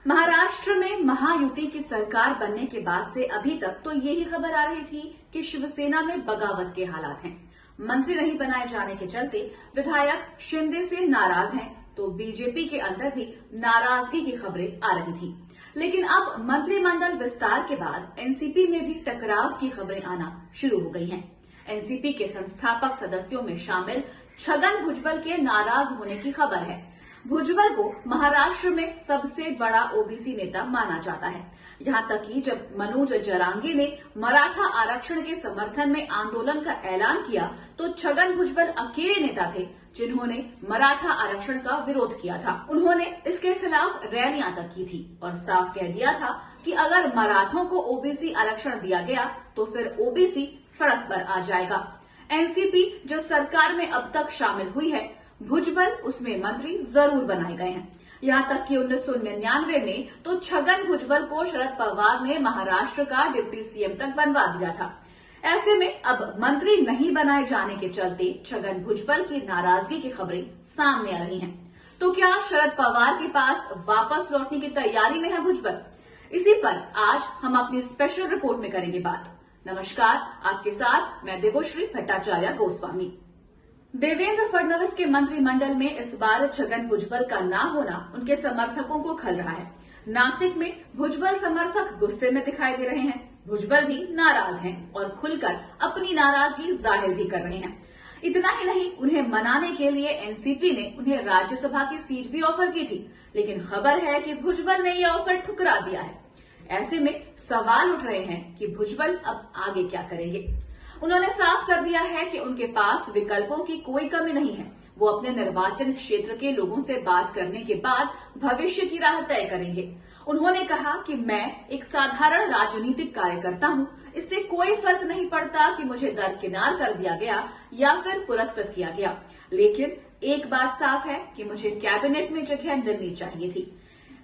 महाराष्ट्र में महायुति की सरकार बनने के बाद से अभी तक तो यही खबर आ रही थी कि शिवसेना में बगावत के हालात हैं। मंत्री नहीं बनाए जाने के चलते विधायक शिंदे से नाराज हैं, तो बीजेपी के अंदर भी नाराजगी की खबरें आ रही थी। लेकिन अब मंत्रिमंडल विस्तार के बाद एनसीपी में भी टकराव की खबरें आना शुरू हो गई हैं। एनसीपी के संस्थापक सदस्यों में शामिल छगन भुजबल के नाराज होने की खबर है। भुजबल को महाराष्ट्र में सबसे बड़ा ओबीसी नेता माना जाता है। यहां तक कि जब मनोज जरांगे ने मराठा आरक्षण के समर्थन में आंदोलन का ऐलान किया तो छगन भुजबल अकेले नेता थे जिन्होंने मराठा आरक्षण का विरोध किया था। उन्होंने इसके खिलाफ रैलियां तक की थी और साफ कह दिया था कि अगर मराठों को ओबीसी आरक्षण दिया गया तो फिर ओबीसी सड़क पर आ जाएगा। एनसीपी जो सरकार में अब तक शामिल हुई है, भुजबल उसमें मंत्री जरूर बनाए गए हैं। यहां तक कि 1999 में तो छगन भुजबल को शरद पवार ने महाराष्ट्र का डिप्टी सीएम तक बनवा दिया था। ऐसे में अब मंत्री नहीं बनाए जाने के चलते छगन भुजबल की नाराजगी की खबरें सामने आ रही हैं। तो क्या शरद पवार के पास वापस लौटने की तैयारी में है भुजबल? इसी पर आज हम अपनी स्पेशल रिपोर्ट में करेंगे बात। नमस्कार, आपके साथ मैं देवोश्री भट्टाचार्य गोस्वामी। देवेंद्र फडणवीस के मंत्रिमंडल में इस बार छगन भुजबल का ना होना उनके समर्थकों को खल रहा है। नासिक में भुजबल समर्थक गुस्से में दिखाई दे रहे हैं। भुजबल भी नाराज हैं और खुलकर अपनी नाराजगी जाहिर भी कर रहे हैं। इतना ही नहीं, उन्हें मनाने के लिए एनसीपी ने उन्हें राज्यसभा की सीट भी ऑफर की थी, लेकिन खबर है कि भुजबल ने यह ऑफर ठुकरा दिया है। ऐसे में सवाल उठ रहे हैं कि भुजबल अब आगे क्या करेंगे। उन्होंने साफ कर दिया है कि उनके पास विकल्पों की कोई कमी नहीं है। वो अपने निर्वाचन क्षेत्र के लोगों से बात करने के बाद भविष्य की राह तय करेंगे। उन्होंने कहा कि मैं एक साधारण राजनीतिक कार्यकर्ता हूं, इससे कोई फर्क नहीं पड़ता कि मुझे दरकिनार कर दिया गया या फिर पुरस्कृत किया गया, लेकिन एक बात साफ है कि मुझे कैबिनेट में जगह मिलनी चाहिए थी।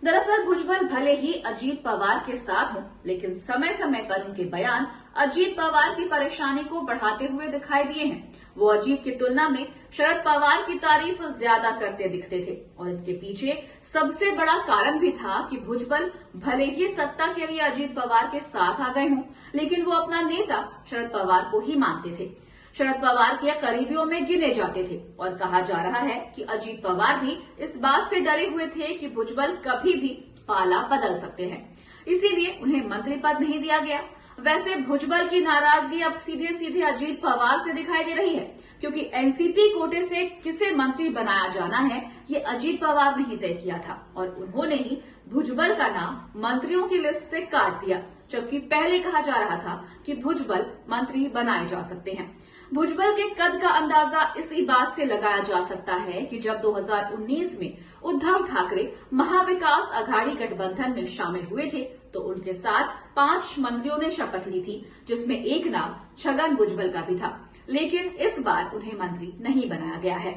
दरअसल भुजबल भले ही अजीत पवार के साथ हों, लेकिन समय समय पर उनके बयान अजीत पवार की परेशानी को बढ़ाते हुए दिखाई दिए हैं। वो अजीत की तुलना में शरद पवार की तारीफ ज्यादा करते दिखते थे और इसके पीछे सबसे बड़ा कारण भी था कि भुजबल भले ही सत्ता के लिए अजीत पवार के साथ आ गए हों, लेकिन वो अपना नेता शरद पवार को ही मानते थे। शरद पवार के करीबियों में गिने जाते थे और कहा जा रहा है कि अजीत पवार भी इस बात से डरे हुए थे कि भुजबल कभी भी पाला बदल सकते हैं, इसीलिए उन्हें मंत्री पद नहीं दिया गया। वैसे भुजबल की नाराजगी अब सीधे सीधे अजीत पवार से दिखाई दे रही है, क्योंकि एनसीपी कोटे से किसे मंत्री बनाया जाना है ये अजीत पवार ने ही तय किया था और उन्होंने ही भुजबल का नाम मंत्रियों की लिस्ट से काट दिया, जबकि पहले कहा जा रहा था कि भुजबल मंत्री बनाए जा सकते हैं। भुजबल के कद का अंदाजा इसी बात से लगाया जा सकता है कि जब 2019 में उद्धव ठाकरे महाविकास अघाड़ी गठबंधन में शामिल हुए थे तो उनके साथ 5 मंत्रियों ने शपथ ली थी, जिसमें एक नाम छगन भुजबल का भी था, लेकिन इस बार उन्हें मंत्री नहीं बनाया गया है।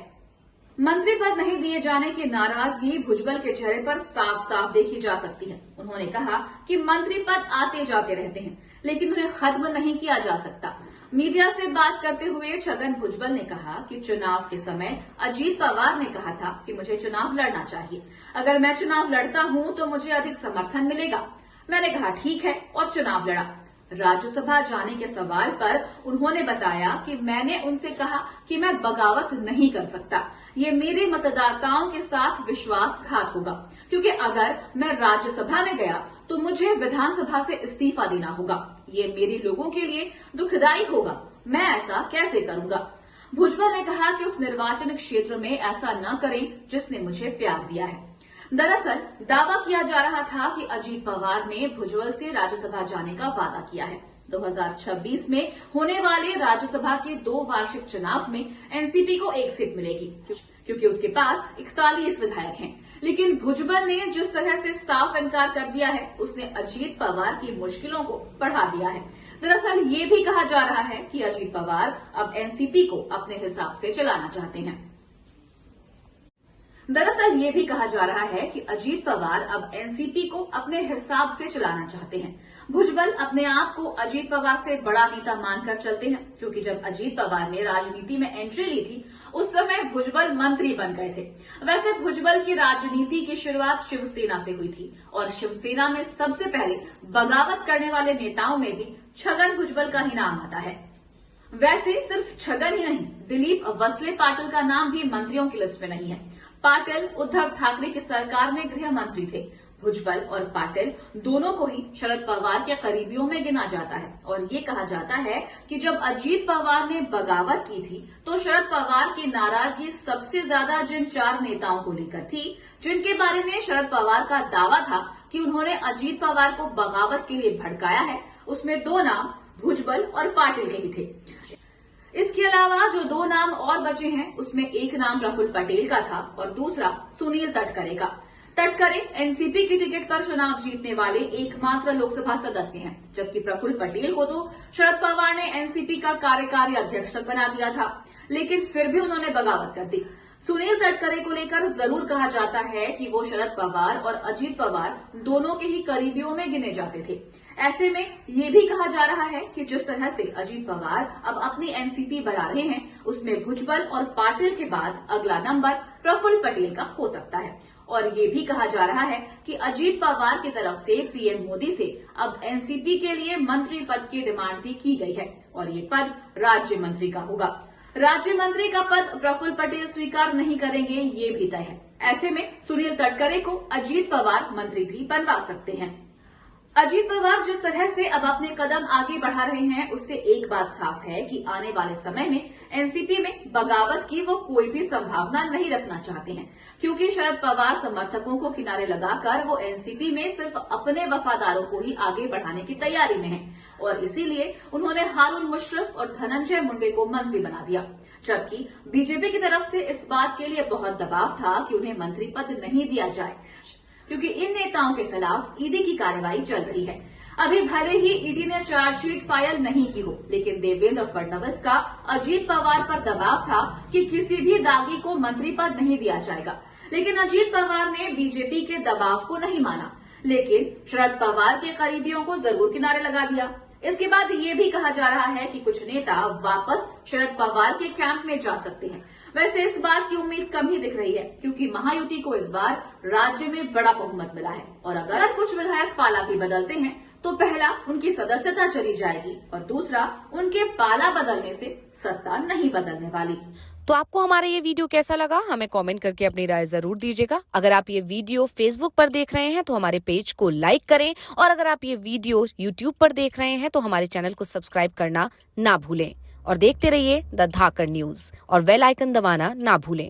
मंत्री पद नहीं दिए जाने की नाराजगी भुजबल के चेहरे पर साफ साफ देखी जा सकती है। उन्होंने कहा कि मंत्री पद आते जाते रहते हैं, लेकिन उन्हें खत्म नहीं किया जा सकता। मीडिया से बात करते हुए छगन भुजबल ने कहा कि चुनाव के समय अजीत पवार ने कहा था कि मुझे चुनाव लड़ना चाहिए, अगर मैं चुनाव लड़ता हूं तो मुझे अधिक समर्थन मिलेगा। मैंने कहा ठीक है और चुनाव लड़ा। राज्यसभा जाने के सवाल पर उन्होंने बताया कि मैंने उनसे कहा कि मैं बगावत नहीं कर सकता, ये मेरे मतदाताओं के साथ विश्वासघात होगा, क्योंकि अगर मैं राज्यसभा में गया तो मुझे विधानसभा से इस्तीफा देना होगा, ये मेरे लोगों के लिए दुखदायी होगा, मैं ऐसा कैसे करूंगा। भुजबल ने कहा कि उस निर्वाचन क्षेत्र में ऐसा न करें जिसने मुझे प्यार दिया है। दरअसल दावा किया जा रहा था कि अजीत पवार ने भुजबल से राज्यसभा जाने का वादा किया है। 2026 में होने वाले राज्यसभा के 2 वार्षिक चुनाव में एनसीपी को 1 सीट मिलेगी, क्योंकि उसके पास 41 विधायक हैं। लेकिन भुजबल ने जिस तरह से साफ इनकार कर दिया है, उसने अजीत पवार की मुश्किलों को बढ़ा दिया है। दरअसल ये भी कहा जा रहा है कि अजीत पवार अब एनसीपी को अपने हिसाब से चलाना चाहते हैं। दरअसल ये भी कहा जा रहा है कि अजीत पवार अब एनसीपी को अपने हिसाब से चलाना चाहते हैं। भुजबल अपने आप को अजीत पवार से बड़ा नेता मानकर चलते हैं, क्योंकि जब अजीत पवार ने राजनीति में एंट्री ली थी उस समय भुजबल मंत्री बन गए थे। वैसे भुजबल की राजनीति की शुरुआत शिवसेना से हुई थी और शिवसेना में सबसे पहले बगावत करने वाले नेताओं में भी छगन भुजबल का ही नाम आता है। वैसे सिर्फ छगन ही नहीं, दिलीप वसले पाटिल का नाम भी मंत्रियों की लिस्ट में नहीं है। पाटिल उद्धव ठाकरे की सरकार में गृह मंत्री थे। भुजबल और पाटिल दोनों को ही शरद पवार के करीबियों में गिना जाता है और ये कहा जाता है कि जब अजीत पवार ने बगावत की थी तो शरद पवार की नाराजगी सबसे ज्यादा जिन 4 नेताओं को लेकर थी, जिनके बारे में शरद पवार का दावा था कि उन्होंने अजीत पवार को बगावत के लिए भड़काया है, उसमें 2 नाम भुजबल और पाटिल के ही थे। इसके अलावा जो 2 नाम और बचे हैं उसमें एक नाम प्रफुल्ल पटेल का था और दूसरा सुनील तटकरे का। तटकरे एनसीपी की टिकट पर चुनाव जीतने वाले एकमात्र लोकसभा सदस्य हैं, जबकि प्रफुल्ल पटेल को तो शरद पवार ने एनसीपी का कार्यकारी अध्यक्ष तक बना दिया था, लेकिन फिर भी उन्होंने बगावत कर दी। सुनील तटकरे को लेकर जरूर कहा जाता है कि वो शरद पवार और अजीत पवार दोनों के ही करीबियों में गिने जाते थे। ऐसे में ये भी कहा जा रहा है कि जिस तरह से अजीत पवार अब अपनी एनसीपी बना रहे हैं, उसमें भुजबल और पाटिल के बाद अगला नंबर प्रफुल्ल पटेल का हो सकता है। और ये भी कहा जा रहा है कि अजीत पवार की तरफ से पीएम मोदी से अब एनसीपी के लिए मंत्री पद की डिमांड भी की गई है और ये पद राज्य मंत्री का होगा। राज्य मंत्री का पद प्रफुल्ल पटेल स्वीकार नहीं करेंगे, ये भी तय है। ऐसे में सुनील तटकरे को अजीत पवार मंत्री भी बनवा सकते हैं। अजीत पवार जिस तरह से अब अपने कदम आगे बढ़ा रहे हैं, उससे एक बात साफ है कि आने वाले समय में एनसीपी में बगावत की वो कोई भी संभावना नहीं रखना चाहते हैं, क्योंकि शरद पवार समर्थकों को किनारे लगाकर वो एनसीपी में सिर्फ अपने वफादारों को ही आगे बढ़ाने की तैयारी में हैं और इसीलिए उन्होंने हारून मुशर्रफ और धनंजय मुंडे को मंत्री बना दिया, जबकि बीजेपी की तरफ से इस बात के लिए बहुत दबाव था कि उन्हें मंत्री पद नहीं दिया जाए, क्योंकि इन नेताओं के खिलाफ ईडी की कार्रवाई चल रही है। अभी भले ही ईडी ने चार्जशीट फाइल नहीं की हो, लेकिन देवेंद्र फडणवीस का अजीत पवार पर दबाव था कि किसी भी दागी को मंत्री पद नहीं दिया जाएगा, लेकिन अजीत पवार ने बीजेपी के दबाव को नहीं माना, लेकिन शरद पवार के करीबियों को जरूर किनारे लगा दिया। इसके बाद ये भी कहा जा रहा है कि कुछ नेता वापस शरद पवार के कैंप में जा सकते हैं। वैसे इस बात की उम्मीद कम ही दिख रही है, क्योंकि महायुति को इस बार राज्य में बड़ा बहुमत मिला है और अगर कुछ विधायक पाला भी बदलते हैं तो पहला उनकी सदस्यता चली जाएगी और दूसरा उनके पाला बदलने से सत्ता नहीं बदलने वाली। तो आपको हमारा ये वीडियो कैसा लगा, हमें कमेंट करके अपनी राय जरूर दीजिएगा। अगर आप ये वीडियो फेसबुक पर देख रहे हैं तो हमारे पेज को लाइक करें और अगर आप ये वीडियो यूट्यूब पर देख रहे हैं तो हमारे चैनल को सब्सक्राइब करना ना भूलें और देखते रहिए द धाकड़ न्यूज और बेल आइकन दबाना ना भूलें।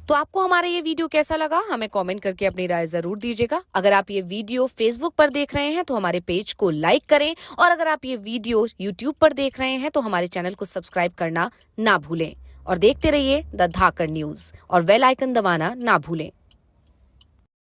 तो आपको हमारा ये वीडियो कैसा लगा, हमें कमेंट करके अपनी राय जरूर दीजिएगा। अगर आप ये वीडियो फेसबुक पर देख रहे हैं तो हमारे पेज को लाइक करें और अगर आप ये वीडियो यूट्यूब पर देख रहे हैं तो हमारे चैनल को सब्सक्राइब करना ना भूलें और देखते रहिए द धाकड़ न्यूज और बेल आइकन दबाना ना भूलें।